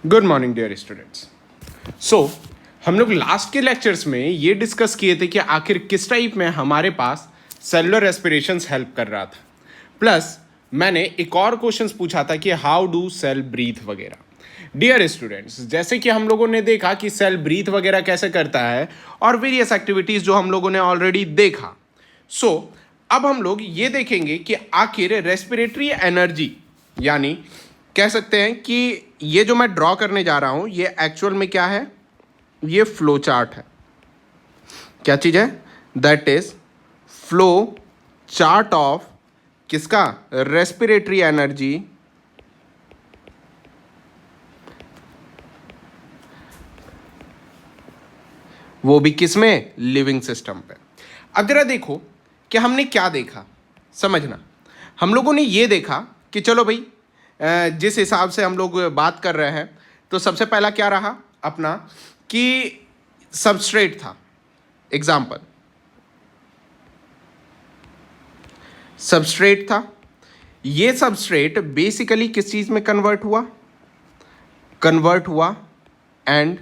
Good morning dear students. हम लोग last के लेक्चर्स में ये डिस्कस किए थे कि आखिर किस टाइप में हमारे पास सेलुलर रेस्पिरेशंस हेल्प कर रहा था। प्लस मैंने एक और क्वेश्चंस पूछा था कि हाउ डू सेल ब्रीथ वगैरह। डियर स्टूडेंट्स, जैसे कि हम लोगों ने देखा कि सेल ब्रीथ वगैरह कैसे करता है और वेरियस एक्टिविटीज़ जो हम लोगों ने ऑलरेडी देखा। अब हम लोग ये देखेंगे कि आखिर रेस्पिरेटरी एनर्जी, यानी कह सकते हैं कि ये जो मैं ड्रॉ करने जा रहा हूं ये एक्चुअल में क्या है, ये फ्लो चार्ट है। क्या चीज है? That is flow chart of किसका? रेस्पिरेटरी एनर्जी वो भी किसमें? लिविंग सिस्टम पे। अब जरा देखो कि हमने क्या देखा, समझना। हम लोगों ने ये देखा कि चलो भाई, जिस हिसाब से हम लोग बात कर रहे हैं तो सबसे पहला क्या रहा अपना कि सबस्ट्रेट था। एग्जाम्पल, सबस्ट्रेट था। ये सबस्ट्रेट बेसिकली किस चीज में कन्वर्ट हुआ? कन्वर्ट हुआ एंड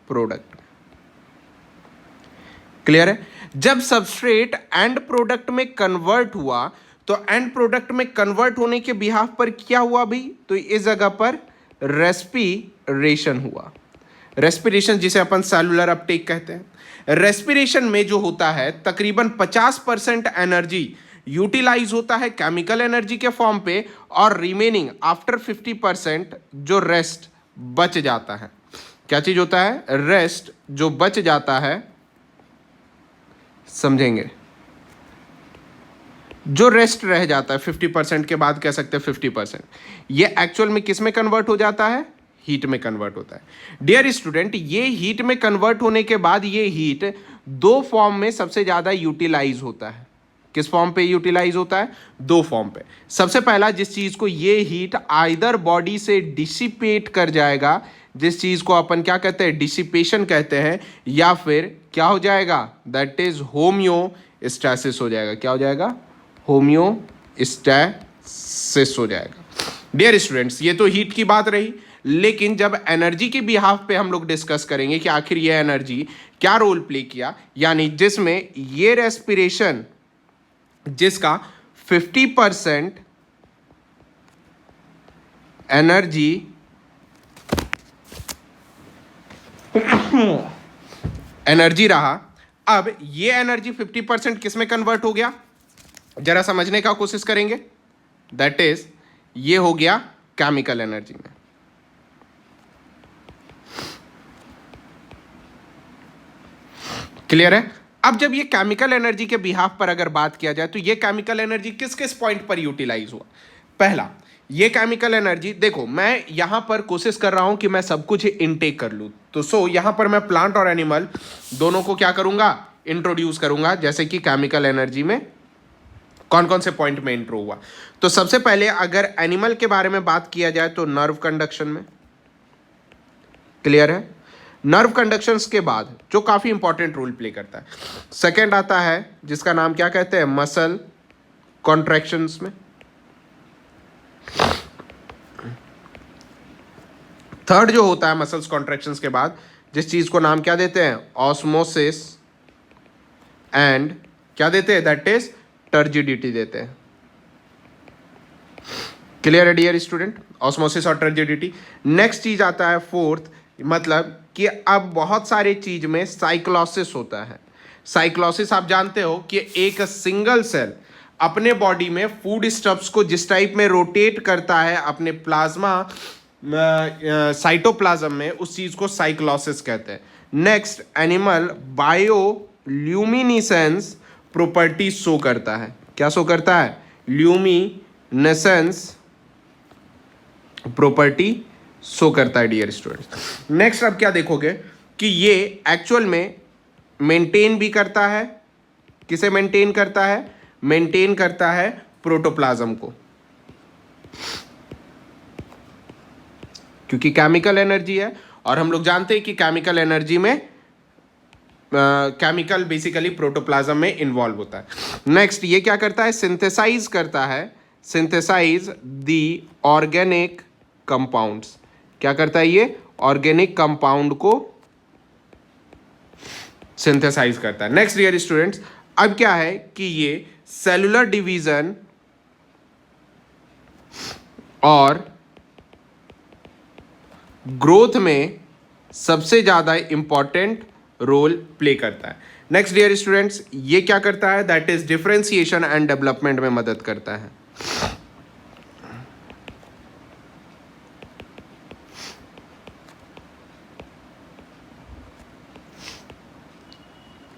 प्रोडक्ट। क्लियर है? जब सबस्ट्रेट एंड प्रोडक्ट में कन्वर्ट हुआ तो एंड प्रोडक्ट में कन्वर्ट होने के बिहाफ पर क्या हुआ भाई? तो इस जगह पर रेस्पिरेशन हुआ। रेस्पिरेशन जिसे अपन सेलुलर अपटेक कहते हैं। रेस्पिरेशन में जो होता है तकरीबन 50% एनर्जी यूटिलाइज होता है केमिकल एनर्जी के फॉर्म पे, और रिमेनिंग आफ्टर 50% जो रेस्ट बच जाता है। क्या चीज होता है? रेस्ट जो बच जाता है, समझेंगे, जो रेस्ट रह जाता है 50% के बाद, कह सकते हैं 50%, ये एक्चुअल में किस में कन्वर्ट हो जाता है? हीट में कन्वर्ट होता है। डियर स्टूडेंट, ये हीट में कन्वर्ट होने के बाद ये हीट दो फॉर्म में सबसे ज्यादा यूटिलाइज होता है। किस फॉर्म पे यूटिलाइज होता है? दो फॉर्म पे। सबसे पहला, जिस चीज को ये हीट आइदर बॉडी से डिसिपेट कर जाएगा, जिस चीज को अपन क्या कहते हैं? डिसिपेशन कहते हैं, या फिर क्या हो जाएगा? दैट इज होम्योस्टैसिस हो जाएगा। क्या हो जाएगा? होम्योस्टैसिस हो जाएगा। डियर स्टूडेंट्स, ये तो हीट की बात रही, लेकिन जब एनर्जी के बिहाफ पे हम लोग डिस्कस करेंगे कि आखिर ये एनर्जी क्या रोल प्ले किया, यानी जिसमें ये रेस्पिरेशन जिसका 50% एनर्जी रहा। अब ये एनर्जी 50% किस में कन्वर्ट हो गया? जरा समझने का कोशिश करेंगे। दैट इज ये हो गया केमिकल एनर्जी में। क्लियर है? अब जब ये केमिकल एनर्जी के बिहाफ पर अगर बात किया जाए तो ये केमिकल एनर्जी किस किस पॉइंट पर यूटिलाइज हुआ? पहला, ये केमिकल एनर्जी, देखो मैं यहां पर कोशिश कर रहा हूं कि मैं सब कुछ इनटेक कर लूं, तो यहां पर मैं प्लांट और एनिमल दोनों को क्या करूंगा? इंट्रोड्यूस करूंगा। जैसे कि केमिकल एनर्जी में कौन कौन से पॉइंट में इंट्रो हुआ, तो सबसे पहले अगर एनिमल के बारे में बात किया जाए तो नर्व कंडक्शन में। क्लियर है? नर्व कंडक्शंस के बाद जो काफी इंपॉर्टेंट रोल प्ले करता है, सेकंड आता है जिसका नाम क्या कहते हैं? मसल कॉन्ट्रैक्शंस में। थर्ड जो होता है मसल्स कॉन्ट्रैक्शंस के बाद, जिस चीज को नाम क्या देते हैं? ऑस्मोसिस एंड क्या देते हैं? दैट इज टर्जिडिटी देते हैं। क्लियर है डियर स्टूडेंट? ऑस्मोसिस और टर्जिडिटी। नेक्स्ट चीज आता है फोर्थ, मतलब कि अब बहुत सारे चीज में साइक्लोसिस होता है। साइक्लोसिस आप जानते हो कि एक सिंगल सेल अपने बॉडी में फूड स्टफ्स को जिस टाइप में रोटेट करता है अपने प्लाज्मा साइटोप्लाज्म में, उस चीज को साइक्लोसिस कहते हैं। Next, animal bioluminescence property show करता है। क्या शो करता है? ल्यूमिनेसेंस प्रॉपर्टी शो करता है डियर स्टूडेंट्स। नेक्स्ट अब क्या देखोगे कि ये एक्चुअल में मेंटेन भी करता है। किसे मेंटेन करता है? मेंटेन करता है प्रोटोप्लाज्म को, क्योंकि केमिकल एनर्जी है और हम लोग जानते हैं कि केमिकल एनर्जी में केमिकल बेसिकली प्रोटोप्लाज्म में इन्वॉल्व होता है। नेक्स्ट, ये क्या करता है? सिंथेसाइज करता है, सिंथेसाइज द ऑर्गेनिक कंपाउंड्स। क्या करता है ये? ऑर्गेनिक कंपाउंड को सिंथेसाइज करता है। नेक्स्ट डियर स्टूडेंट्स, अब क्या है कि ये सेलुलर डिवीजन और ग्रोथ में सबसे ज्यादा इंपॉर्टेंट रोल प्ले करता है। नेक्स्ट डियर स्टूडेंट्स, ये क्या करता है? That is differentiation and development में मदद करता है।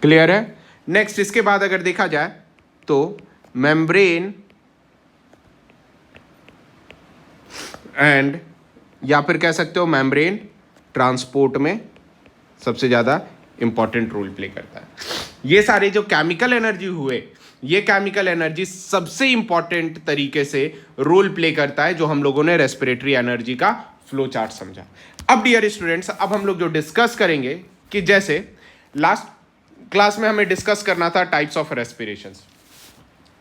क्लियर है? नेक्स्ट इसके बाद अगर देखा जाए तो मेम्ब्रेन एंड या फिर कह सकते हो मेम्ब्रेन ट्रांसपोर्ट में सबसे ज़्यादा इंपॉर्टेंट रोल प्ले करता है। ये सारे जो केमिकल एनर्जी हुए, ये केमिकल एनर्जी सबसे इंपॉर्टेंट तरीके से रोल प्ले करता है, जो हम लोगों ने रेस्पिरेटरी एनर्जी का फ्लो चार्ट समझा। अब डियर स्टूडेंट्स, अब हम लोग जो डिस्कस करेंगे कि जैसे लास्ट क्लास में हमें डिस्कस करना था टाइप्स ऑफ रेस्पिरेशंस।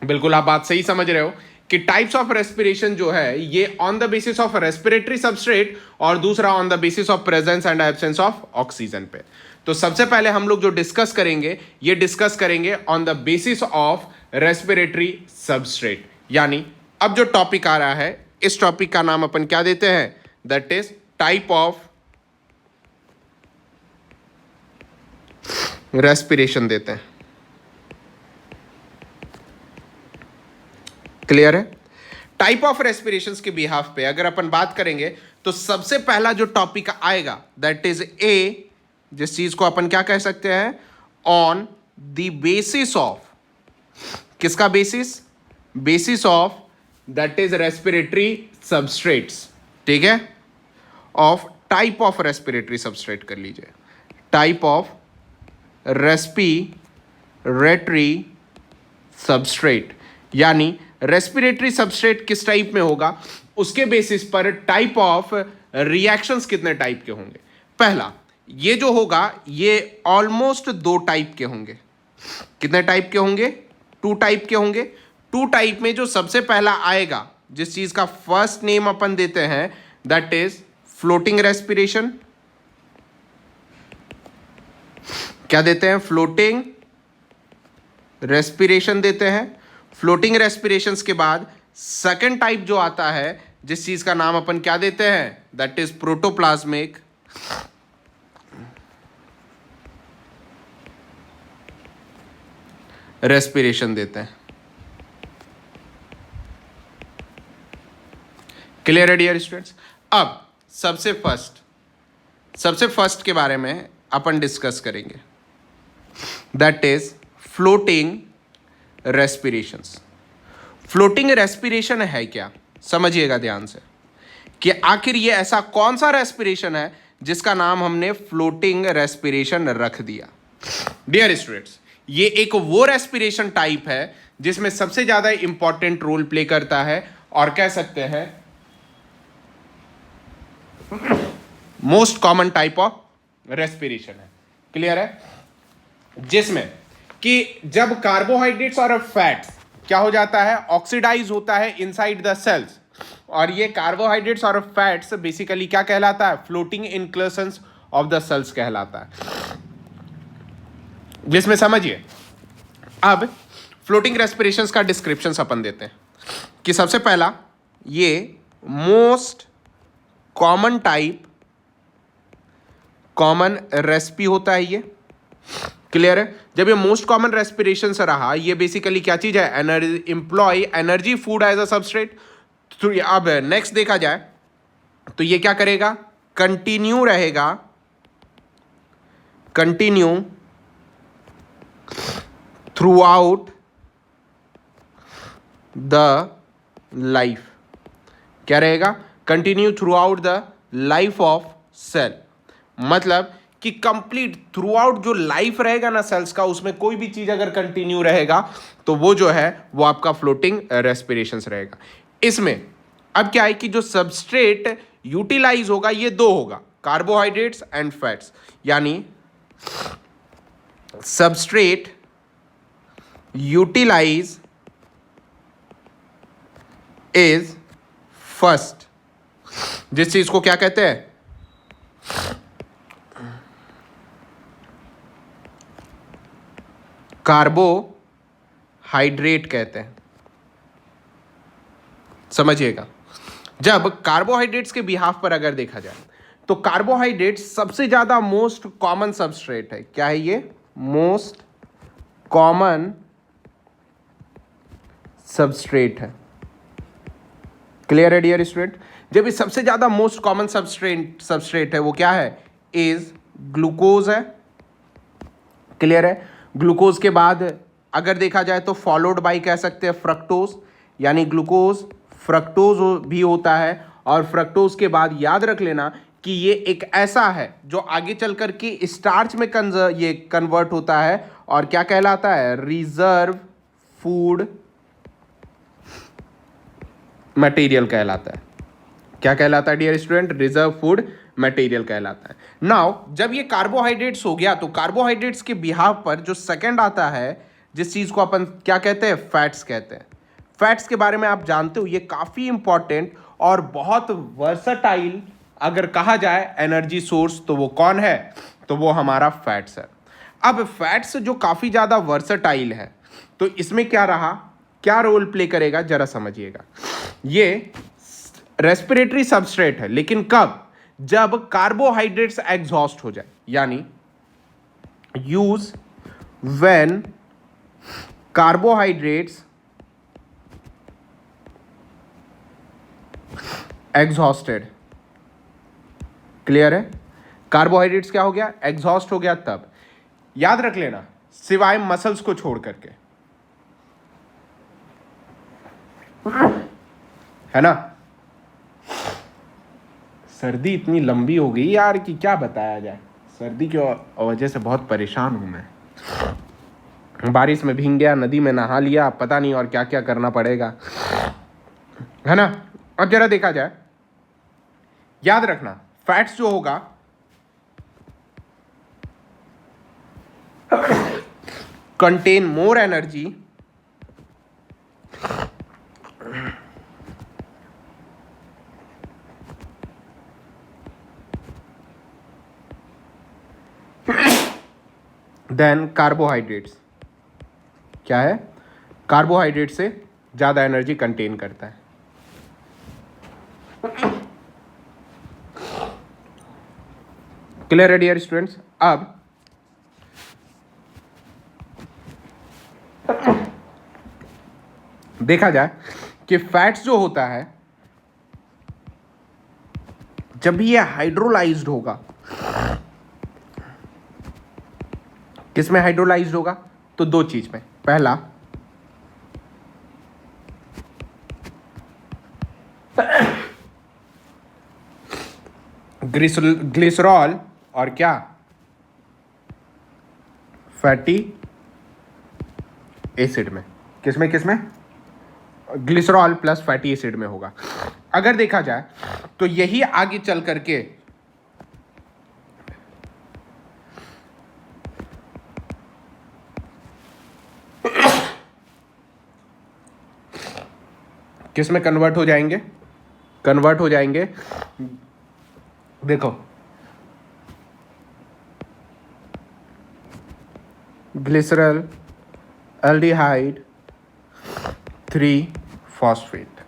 बिल्कुल आप बात सही समझ रहे हो कि टाइप्स ऑफ रेस्पिरेशन जो है ये on the basis of respiratory substrate और दूसरा on the basis of presence and absence of oxygen पे। तो सबसे पहले हम लोग जो डिस्कस करेंगे, ये डिस्कस करेंगे on the basis of respiratory substrate. यानी अब जो टॉपिक आ रहा है, इस टॉपिक का नाम अपन क्या देते हैं? That is type of respiration देते हैं। क्लियर है? टाइप ऑफ रेस्पिरेशन के बिहाफ पे अगर अपन बात करेंगे तो सबसे पहला जो टॉपिक आएगा दैट इज ए, जिस चीज को अपन क्या कह सकते हैं? ऑन द बेसिस ऑफ, किसका basis? Basis of that is respiratory substrates. ठीक है? Of type of respiratory substrate कर लीजिए, टाइप ऑफ रेस्पिरेटरी सबस्ट्रेट। यानी रेस्पिरेटरी सबस्ट्रेट किस टाइप में होगा, उसके बेसिस पर टाइप ऑफ रिएक्शंस कितने टाइप के होंगे। पहला ये जो होगा ये ऑलमोस्ट 2 टाइप के होंगे। कितने टाइप के होंगे? 2 टाइप के होंगे। 2 टाइप में जो सबसे पहला आएगा, जिस चीज का फर्स्ट नेम अपन देते हैं दैट इज फ्लोटिंग रेस्पिरेशन। क्या देते हैं? फ्लोटिंग रेस्पिरेशन देते हैं। फ्लोटिंग रेस्पिरेशंस के बाद सेकंड टाइप जो आता है, जिस चीज का नाम अपन क्या देते हैं? दैट इज प्रोटोप्लाज्मिक रेस्पिरेशन देते हैं। क्लियर है डियर स्टूडेंट्स? अब सबसे फर्स्ट के बारे में अपन डिस्कस करेंगे, that is floating respirations. Floating respiration है क्या? समझिएगा ध्यान से कि आखिर ये ऐसा कौन सा रेस्पिरेशन है जिसका नाम हमने फ्लोटिंग रेस्पिरेशन रख दिया। डियर स्टूडेंट्स, ये एक वो रेस्पिरेशन टाइप है जिसमें सबसे ज्यादा इंपॉर्टेंट रोल प्ले करता है और कह सकते हैं most common type of respiration है। क्लियर है? जिसमें कि जब कार्बोहाइड्रेट्स और फैट्स क्या हो जाता है? ऑक्सीडाइज होता है इनसाइड द सेल्स, और ये कार्बोहाइड्रेट्स और फैट्स बेसिकली क्या कहलाता है? फ्लोटिंग इनक्लूशंस ऑफ द सेल्स कहलाता है। जिसमें समझिए, अब फ्लोटिंग रेस्पिरेशंस का डिस्क्रिप्शन अपन देते हैं कि सबसे पहला ये मोस्ट कॉमन टाइप कॉमन रेस्पी होता है ये। क्लियर है? जब ये मोस्ट कॉमन रेस्पिरेशन से रहा, ये बेसिकली क्या चीज है? Energy, employ energy food as a substrate. तो अब नेक्स्ट देखा जाए तो ये क्या करेगा? कंटिन्यू रहेगा, continue throughout the life. क्या रहेगा? Continue throughout the life of cell. मतलब कि कंप्लीट थ्रू आउट जो लाइफ रहेगा ना सेल्स का, उसमें कोई भी चीज अगर कंटिन्यू रहेगा तो वो जो है वो आपका फ्लोटिंग रेस्पिरेशन रहेगा। इसमें अब क्या है कि जो सबस्ट्रेट यूटिलाइज होगा ये 2 होगा, कार्बोहाइड्रेट्स एंड फैट्स। यानी सबस्ट्रेट यूटिलाइज इज फर्स्ट, जिस चीज को क्या कहते हैं? कार्बोहाइड्रेट कहते हैं। समझिएगा, जब कार्बोहाइड्रेट्स के बिहाफ पर अगर देखा जाए तो कार्बोहाइड्रेट सबसे ज्यादा मोस्ट कॉमन सबस्ट्रेट है। क्या है ये? मोस्ट कॉमन सबस्ट्रेट है। क्लियर है डियर स्टूडेंट? जब ये सबसे ज्यादा मोस्ट कॉमन सबस्ट्रेट है वो क्या है? इज ग्लूकोज है। क्लियर है? ग्लूकोज के बाद अगर देखा जाए तो फॉलोड बाय कह सकते हैं फ्रक्टोज, यानी ग्लूकोज फ्रक्टोज भी होता है। और फ्रक्टोज के बाद याद रख लेना कि ये एक ऐसा है जो आगे चल कर के स्टार्च में ये कन्वर्ट होता है और क्या कहलाता है? रिजर्व फूड मटेरियल कहलाता है। क्या कहलाता है dear student? Reserve food material कहलाता है। नाउ जब ये कार्बोहाइड्रेट्स हो गया तो कार्बोहाइड्रेट्स के बिहाफ पर जो सेकंड आता है जिस चीज को अपन क्या कहते हैं? फैट्स कहते हैं। फैट्स के बारे में आप जानते हो ये काफी इंपॉर्टेंट और बहुत वर्सटाइल अगर कहा जाए एनर्जी सोर्स तो वो कौन है? तो वो हमारा फैट्स है। अब फैट्स जो काफी ज्यादा वर्सटाइल है तो इसमें क्या रहा, क्या रोल प्ले करेगा जरा समझिएगा। ये रेस्पिरेटरी सबस्ट्रेट है, लेकिन कब? जब कार्बोहाइड्रेट्स एग्जॉस्ट हो जाए, यानी use when carbohydrates exhausted. Clear है? कार्बोहाइड्रेट्स क्या हो गया? एग्जॉस्ट हो गया। तब याद रख लेना, सिवाय मसल्स को छोड़ करके, है ना। सर्दी इतनी लंबी हो गई यार कि क्या बताया जाए। सर्दी की वजह से बहुत परेशान हूं मैं। बारिश में भीग गया, नदी में नहा लिया, पता नहीं और क्या क्या करना पड़ेगा, है ना। अब जरा देखा जाए, याद रखना फैट्स जो होगा contain more energy than carbohydrates. क्या है? कार्बोहाइड्रेट से ज्यादा एनर्जी कंटेन करता है। क्लियर है डियर स्टूडेंट्स? अब देखा जाए कि फैट्स जो होता है जब भी ये हाइड्रोलाइज्ड होगा, किसमें हाइड्रोलाइज्ड होगा? तो दो चीज में। पहला ग्लिसरॉल और क्या? फैटी एसिड में। किसमें किसमें? ग्लिसरॉल प्लस फैटी एसिड में होगा। अगर देखा जाए तो यही आगे चल करके किस में कन्वर्ट हो जाएंगे? कन्वर्ट हो जाएंगे, देखो, ग्लिसरॉल एल्डिहाइड 3 फॉस्फेट।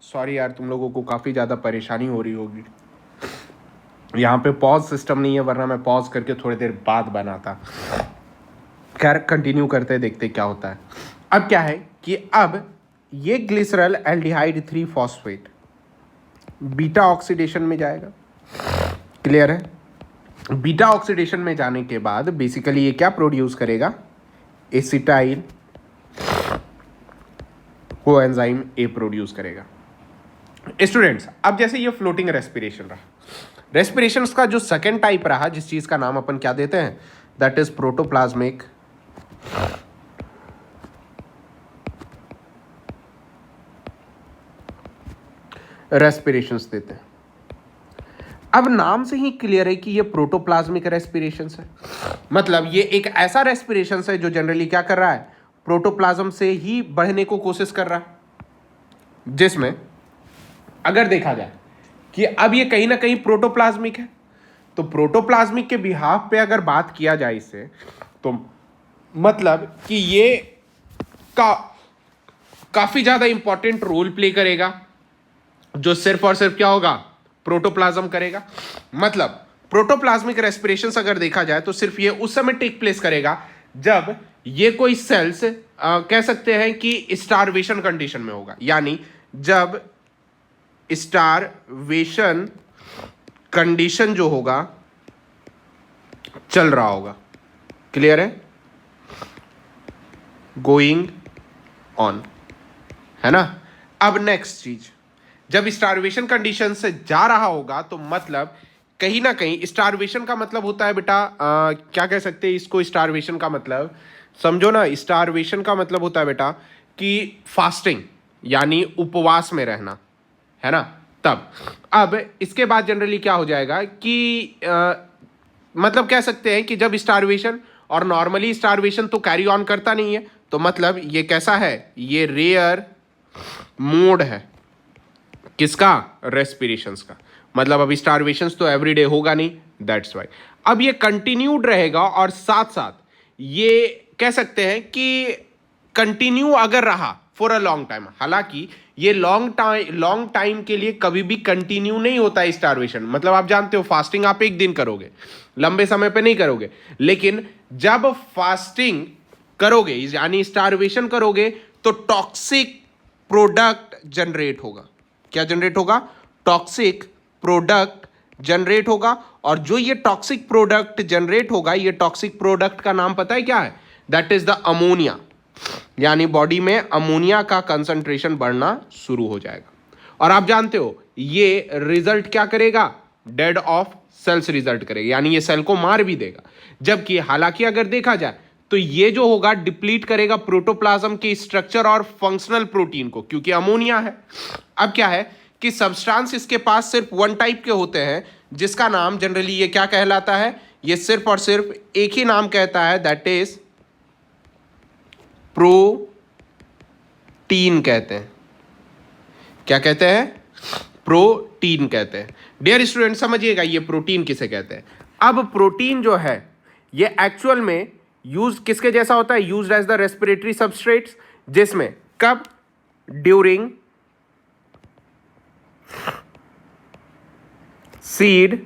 सॉरी यार, तुम लोगों को काफी ज्यादा परेशानी हो रही होगी। यहाँ पे पॉज सिस्टम नहीं है, वरना मैं पॉज करके थोड़ी देर बाद बनाता। खैर कंटिन्यू करते देखते क्या होता है। अब क्या है कि अब ये glycerol aldehyde 3 phosphate beta oxidation में जाएगा। क्लियर है? बीटा ऑक्सीडेशन में जाने के बाद बेसिकली ये क्या प्रोड्यूस करेगा? एसिटाइल कोएंजाइम ए प्रोड्यूस करेगा। स्टूडेंट्स, अब जैसे ये फ्लोटिंग रेस्पिरेशन रहा, रेस्पिरेशन का जो सेकेंड टाइप रहा, जिस चीज का नाम अपन क्या देते हैं? दैट इज प्रोटोप्लाज्मिक रेस्पिरेशंस देते हैं। अब नाम से ही क्लियर है कि ये प्रोटोप्लाज्मिक रेस्पिरेशंस है। मतलब ये एक ऐसा रेस्पिरेशंस है जो जनरली क्या कर रहा है? प्रोटोप्लाज्म से ही बढ़ने को कोशिश कर रहा है, जिसमें अगर देखा जाए कि अब ये कहीं ना कहीं प्रोटोप्लाज्मिक है, तो प्रोटोप्लाज्मिक के बिहाफ पे अगर बात किया जाए इससे, तो मतलब कि ये काफी ज्यादा इंपॉर्टेंट रोल प्ले करेगा, जो सिर्फ और सिर्फ क्या होगा, प्रोटोप्लाज्म करेगा। मतलब प्रोटोप्लाज्मिक रेस्पिरेशन अगर देखा जाए तो सिर्फ ये उस समय टेक प्लेस करेगा जब ये कोई सेल्स कह सकते हैं कि स्टारवेशन कंडीशन में होगा, यानी जब स्टारवेशन कंडीशन जो होगा चल रहा होगा। क्लियर है? गोइंग ऑन, है ना। अब नेक्स्ट चीज, जब स्टारवेशन कंडीशन से जा रहा होगा तो मतलब कहीं ना कहीं स्टारवेशन का मतलब होता है बेटा क्या कह सकते हैं इसको, स्टारवेशन का मतलब समझो ना, स्टारवेशन का मतलब होता है बेटा कि फास्टिंग यानी उपवास में रहना, है ना। तब अब इसके बाद जनरली क्या हो जाएगा कि मतलब कह सकते हैं कि जब स्टारवेशन, और नॉर्मली स्टारवेशन तो कैरी ऑन करता नहीं है, तो मतलब ये कैसा है, ये रेयर मोड है किसका, रेस्पिरेशंस का। मतलब अभी स्टारवेशंस तो एवरीडे होगा नहीं, दैट्स वाई अब ये कंटिन्यूड रहेगा, और साथ साथ ये कह सकते हैं कि कंटिन्यू अगर रहा फॉर अ लॉन्ग टाइम, हालांकि ये लॉन्ग टाइम के लिए कभी भी कंटिन्यू नहीं होता है स्टारवेशन। मतलब आप जानते हो फास्टिंग आप एक दिन करोगे, लंबे समय पे नहीं करोगे, लेकिन जब फास्टिंग करोगे यानी स्टारवेशन करोगे तो टॉक्सिक प्रोडक्ट जनरेट होगा। क्या जनरेट होगा, टॉक्सिक प्रोडक्ट जनरेट होगा, और जो ये टॉक्सिक प्रोडक्ट जनरेट होगा, ये टॉक्सिक प्रोडक्ट का नाम पता है क्या है, दैट इज द अमोनिया, यानी बॉडी में अमोनिया का कंसंट्रेशन बढ़ना शुरू हो जाएगा। और आप जानते हो ये रिजल्ट क्या करेगा, डेड ऑफ सेल्स रिजल्ट करेगा, यानी ये सेल को मार भी देगा। जबकि हालांकि अगर देखा जाए तो ये जो होगा डिप्लीट करेगा प्रोटोप्लाज्म के स्ट्रक्चर और फंक्शनल प्रोटीन को, क्योंकि अमोनिया है। अब क्या है कि सब्सटेंस इसके पास सिर्फ वन टाइप के होते हैं, जिसका नाम जनरली ये क्या कहलाता है, ये सिर्फ और सिर्फ एक ही नाम कहता है, दैट इज प्रोटीन कहते हैं। क्या कहते हैं, प्रोटीन कहते हैं। डियर स्टूडेंट समझिएगा ये प्रोटीन किसे कहते हैं। अब प्रोटीन जो है ये एक्चुअल में यूज किसके जैसा होता है, used as the respiratory substrates, जिसमें कब, ड्यूरिंग सीड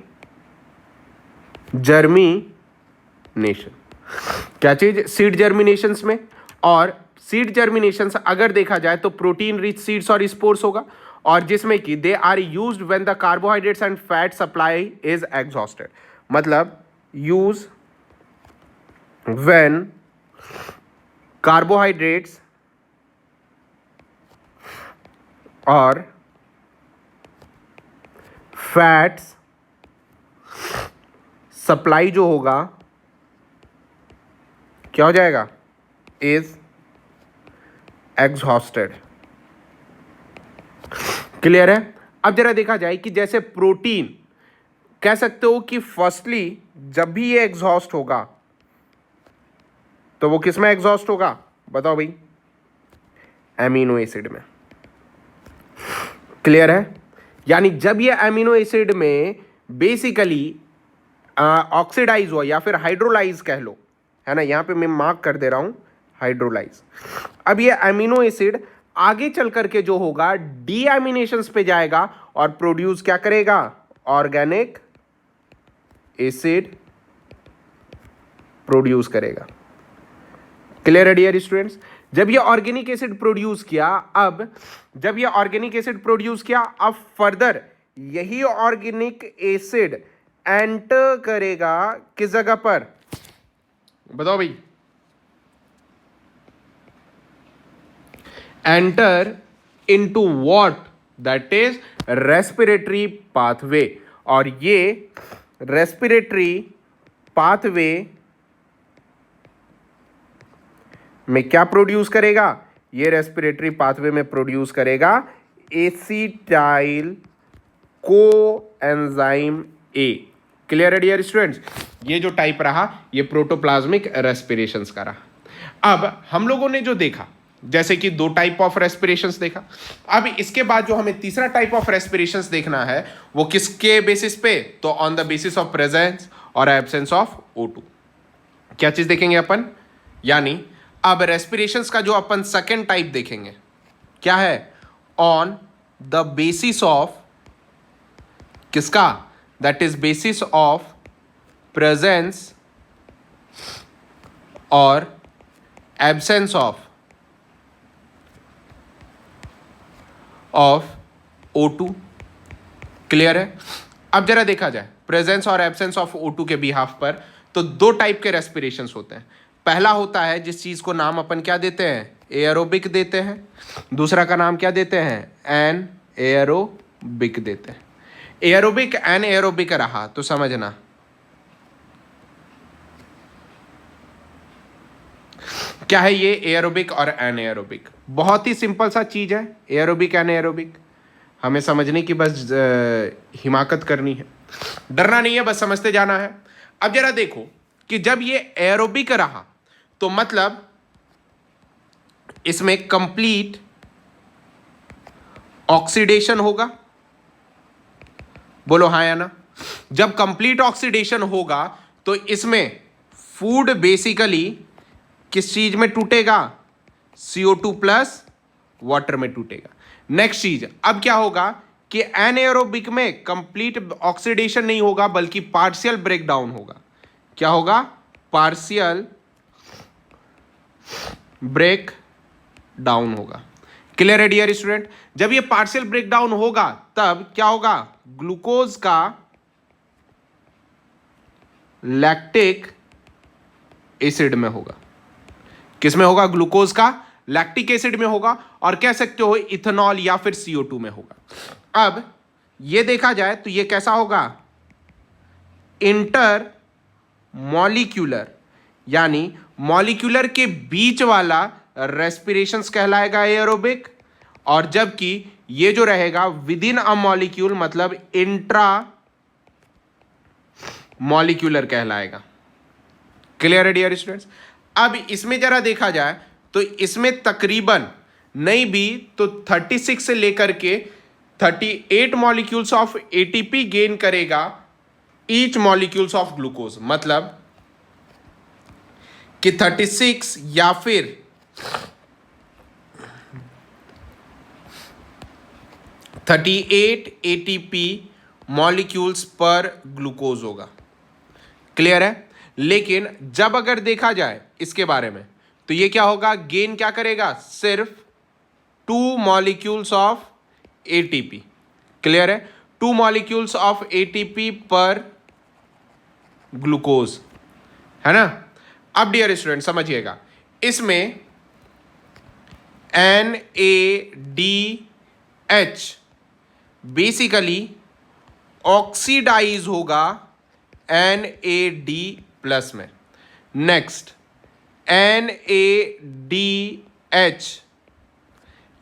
जर्मिनेशन। क्या चीज, सीड जर्मिनेशंस में। और सीड जर्मिनेशंस अगर देखा जाए तो प्रोटीन रिच सीड्स और स्पोर्स होगा, और जिसमें कि they are used when the carbohydrates and fat supply is exhausted. मतलब use when carbohydrates or fats supply जो होगा क्या हो जाएगा, इज एग्जॉस्टेड। क्लियर है? अब जरा देखा जाए कि जैसे प्रोटीन कह सकते हो कि फर्स्टली जब भी ये एग्जॉस्ट होगा तो वो किस में एग्जॉस्ट होगा, बताओ भाई, एमिनो एसिड में। क्लियर है? यानी जब ये एमिनो एसिड में बेसिकली ऑक्सीडाइज हुआ या फिर हाइड्रोलाइज कह लो, है ना, यहां पे मैं मार्क कर दे रहा हूं हाइड्रोलाइज। अब ये एमिनो एसिड आगे चल करके जो होगा डीएमिनेशंस पे जाएगा और प्रोड्यूस क्या करेगा, ऑर्गेनिक एसिड प्रोड्यूस करेगा। क्लियर है डियर स्टूडेंट्स? जब ये ऑर्गेनिक एसिड प्रोड्यूस किया, अब जब ये ऑर्गेनिक एसिड प्रोड्यूस किया, अब फर्दर यही ऑर्गेनिक एसिड एंटर करेगा किस जगह पर, बताओ भाई, enter into what, that is respiratory pathway. और ये रेस्पिरेटरी पाथवे में क्या प्रोड्यूस करेगा, ये रेस्पिरेटरी पाथवे में प्रोड्यूस करेगा एसिटाइल कोएंजाइम ए। क्लियर है डियर स्टूडेंट्स? ये जो टाइप रहा ये प्रोटोप्लाज्मिक रेस्पिरेशंस का रहा। अब हम लोगों ने जो देखा, जैसे कि दो टाइप ऑफ रेस्पिरेशंस देखा, अब इसके बाद जो हमें तीसरा टाइप ऑफ रेस्पिरेशंस देखना है वो किसके बेसिस पे, तो on the basis of presence और एब्सेंस ऑफ O2। क्या चीज देखेंगे अपन, यानी अब रेस्पिरेशंस का जो अपन सेकेंड टाइप देखेंगे क्या है, ऑन द बेसिस ऑफ किसका, that is basis of presence और एब्सेंस ऑफ O2। क्लियर है। अब जरा देखा जाए प्रेजेंस और एब्सेंस ऑफ O2 के बिहाफ पर, तो दो टाइप के रेस्पिरेशंस होते हैं। पहला होता है जिस चीज को नाम अपन क्या देते हैं, एयरोबिक देते हैं। दूसरा का नाम क्या देते हैं, एन एयरोबिक देते हैं। एयरोबिक एन एयरोबिक रहा तो समझना क्या है ये एयरोबिक और एनएयरोबिक। बहुत ही सिंपल सा चीज है एयरोबिक एनएयरोबिक, हमें समझने की बस हिमाकत करनी है, डरना नहीं है, बस समझते जाना है। अब जरा देखो कि जब ये एयरोबिक रहा तो मतलब इसमें कंप्लीट ऑक्सीडेशन होगा, बोलो हाँ या ना। जब कंप्लीट ऑक्सीडेशन होगा तो इसमें फूड बेसिकली किस चीज में टूटेगा, CO2 प्लस वाटर में टूटेगा। नेक्स्ट चीज, अब क्या होगा कि एनएयरोबिक में कंप्लीट ऑक्सीडेशन नहीं होगा बल्कि पार्शियल ब्रेकडाउन होगा। क्या होगा, पार्शियल ब्रेक डाउन होगा। क्लियर है डियर स्टूडेंट। जब ये पार्शियल ब्रेकडाउन होगा तब क्या होगा, ग्लूकोज का लैक्टिक एसिड में होगा। किस में होगा, ग्लूकोज का लैक्टिक एसिड में होगा, और कह सकते हो इथेनॉल या फिर CO2 में होगा। अब ये देखा जाए तो ये कैसा होगा, इंटर मॉलिक्यूलर, यानी मॉलिक्यूलर के बीच वाला रेस्पिरेशंस कहलाएगा एयरोबिक, और जबकि ये जो रहेगा विद इन अ मॉलिक्यूल मतलब इंट्रा मॉलिक्यूलर कहलाएगा। क्लियर है डियर स्टूडेंट्स। अब इसमें जरा देखा जाए तो इसमें तकरीबन नहीं भी तो 36 से लेकर के 38 मॉलिक्यूल्स ऑफ ATP गेन करेगा ईच मॉलिक्यूल्स ऑफ ग्लूकोज, मतलब कि 36 या फिर 38 ATP मॉलिक्यूल्स पर ग्लूकोज होगा। क्लियर है। लेकिन जब अगर देखा जाए इसके बारे में तो ये क्या होगा, गेन क्या करेगा, सिर्फ 2 मॉलिक्यूल्स ऑफ ATP। क्लियर है, 2 मॉलिक्यूल्स ऑफ ATP पर ग्लूकोज, है ना। अब डियर स्टूडेंट समझिएगा, इसमें NADH बेसिकली ऑक्सीडाइज होगा NAD प्लस में। नेक्स्ट NADH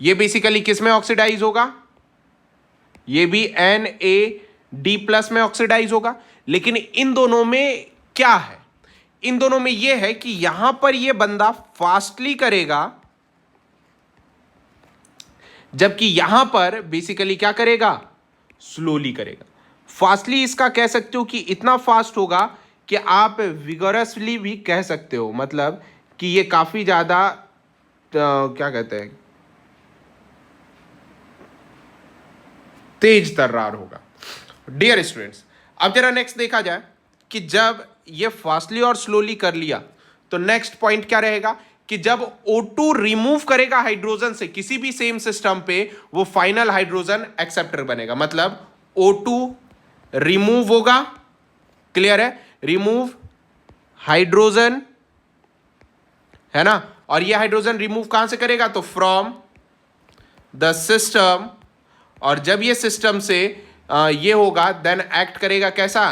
ये बेसिकली किस में ऑक्सीडाइज होगा, ये भी NAD प्लस में ऑक्सीडाइज होगा। लेकिन इन दोनों में क्या है, इन दोनों में यह है कि यहां पर यह बंदा फास्टली करेगा, जबकि यहां पर बेसिकली क्या करेगा, स्लोली करेगा। फास्टली इसका कह सकते हो कि इतना फास्ट होगा कि आप विगोरसली भी कह सकते हो, मतलब कि ये काफी ज्यादा क्या कहते हैं, तेज तर्रार होगा। डियर स्टूडेंट्स, अब जरा नेक्स्ट देखा जाए कि जब ये फास्टली और स्लोली कर लिया तो नेक्स्ट पॉइंट क्या रहेगा कि जब O2 रिमूव करेगा हाइड्रोजन से किसी भी सेम सिस्टम पे, वो फाइनल हाइड्रोजन एक्सेप्टर बनेगा। मतलब O2 रिमूव होगा, क्लियर है, रिमूव हाइड्रोजन, है ना, और ये हाइड्रोजन रिमूव कहां से करेगा, तो फ्रॉम द सिस्टम, और जब ये सिस्टम से ये होगा देन एक्ट करेगा कैसा,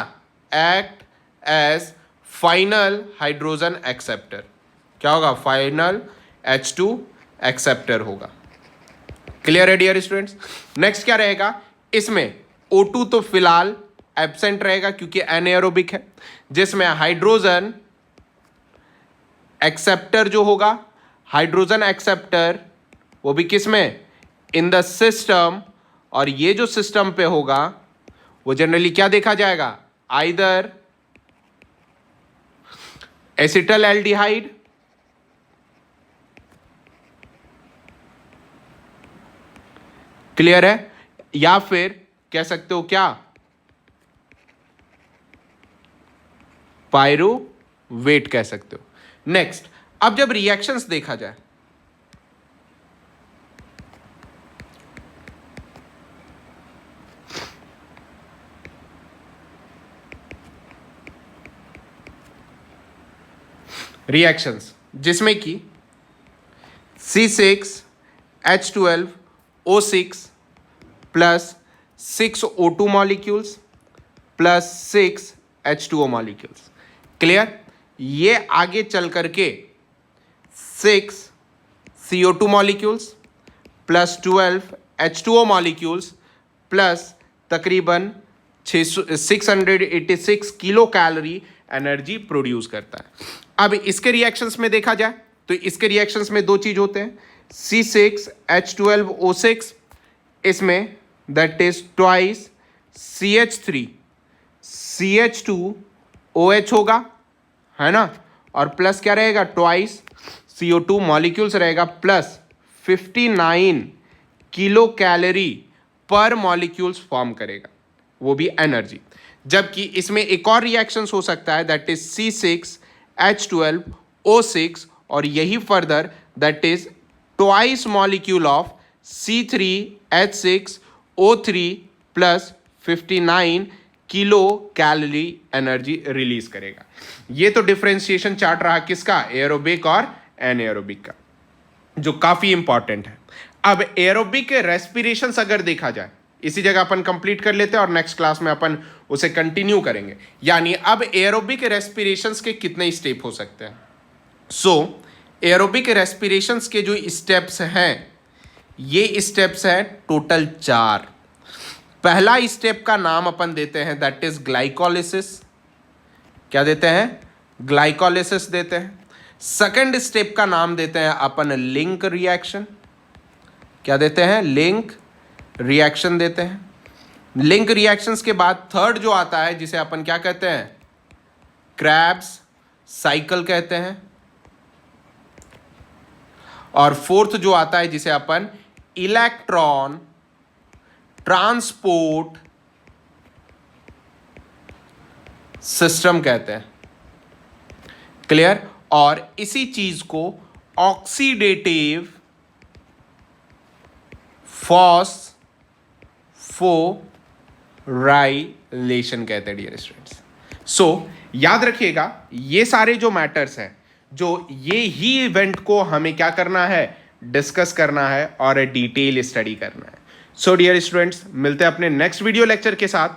act as final hydrogen acceptor. क्या होगा, फाइनल H2 एक्सेप्टर होगा। क्लियर है डियर स्टूडेंट्स। नेक्स्ट क्या रहेगा, इसमें O2 तो फिलहाल एब्सेंट रहेगा क्योंकि एनएरोबिक है, जिसमें हाइड्रोजन एक्सेप्टर जो होगा, हाइड्रोजन एक्सेप्टर, वो भी किस में, इन द सिस्टम, और ये जो सिस्टम पे होगा वो जनरली क्या देखा जाएगा, आइदर एसिटल एल्डिहाइड क्लियर है, या फिर कह सकते हो क्या, पायरुवेट कह सकते हो। नेक्स्ट, अब जब रिएक्शंस देखा जाए, रिएक्शंस जिसमें कि C6H12O6 plus 6O2 molecules plus 6H2O molecules, clear, ये आगे चल करके 6CO2 molecules plus 12H2O molecules plus तकरीबन 686 किलो कैलोरी एनर्जी प्रोड्यूस करता है। अब इसके रिएक्शंस में देखा जाए तो इसके रिएक्शंस में दो चीज होते हैं, C6H12O6, इसमें दैट इज ट्वाइस CH3CH2OH होगा, है ना, और प्लस क्या रहेगा, ट्वाइस CO2 मॉलिक्यूल्स रहेगा, प्लस 59 किलो कैलोरी पर मॉलिक्यूल्स फॉर्म करेगा, वो भी एनर्जी। जबकि इसमें एक और रिएक्शंस हो सकता है दैट इज C6H12O6, और यही further that is twice molecule of C3H6O3 plus 59 kilo calorie energy release करेगा। ये तो डिफरेंशिएशन चार्ट रहा किसका, एरोबिक और एनएरोबिक का, जो काफी इंपॉर्टेंट है। अब एरोबिक रेस्पिरेशंस अगर देखा जाए, इसी जगह अपन कंप्लीट कर लेते हैं और नेक्स्ट क्लास में अपन उसे कंटिन्यू करेंगे। यानी अब एरोबिक रेस्पिरेशंस के कितने स्टेप हो सकते हैं। सो एरोबिक रेस्पिरेशंस के जो स्टेप्स हैं, ये स्टेप्स हैं टोटल 4। पहला स्टेप का नाम अपन देते हैं दैट इज ग्लाइकोलिसिस, क्या देते हैं, ग्लाइकोलिसिस देते हैं। सेकंड स्टेप का नाम देते हैं अपन लिंक रिएक्शन, क्या देते हैं, लिंक रिएक्शन देते हैं। लिंक रिएक्शंस के बाद थर्ड जो आता है जिसे अपन क्या कहते हैं, क्रैब्स साइकिल कहते हैं, और फोर्थ जो आता है जिसे अपन इलेक्ट्रॉन ट्रांसपोर्ट सिस्टम कहते हैं, क्लियर। और इसी चीज को ऑक्सीडेटिव फॉस्फोराइलेशन कहते हैं डियर स्टूडेंट्स। सो याद रखिएगा ये सारे जो मैटर्स हैं, जो ये ही इवेंट को हमें क्या करना है, डिस्कस करना है और डिटेल स्टडी करना है। सो डियर स्टूडेंट्स, मिलते हैं अपने नेक्स्ट वीडियो लेक्चर के साथ।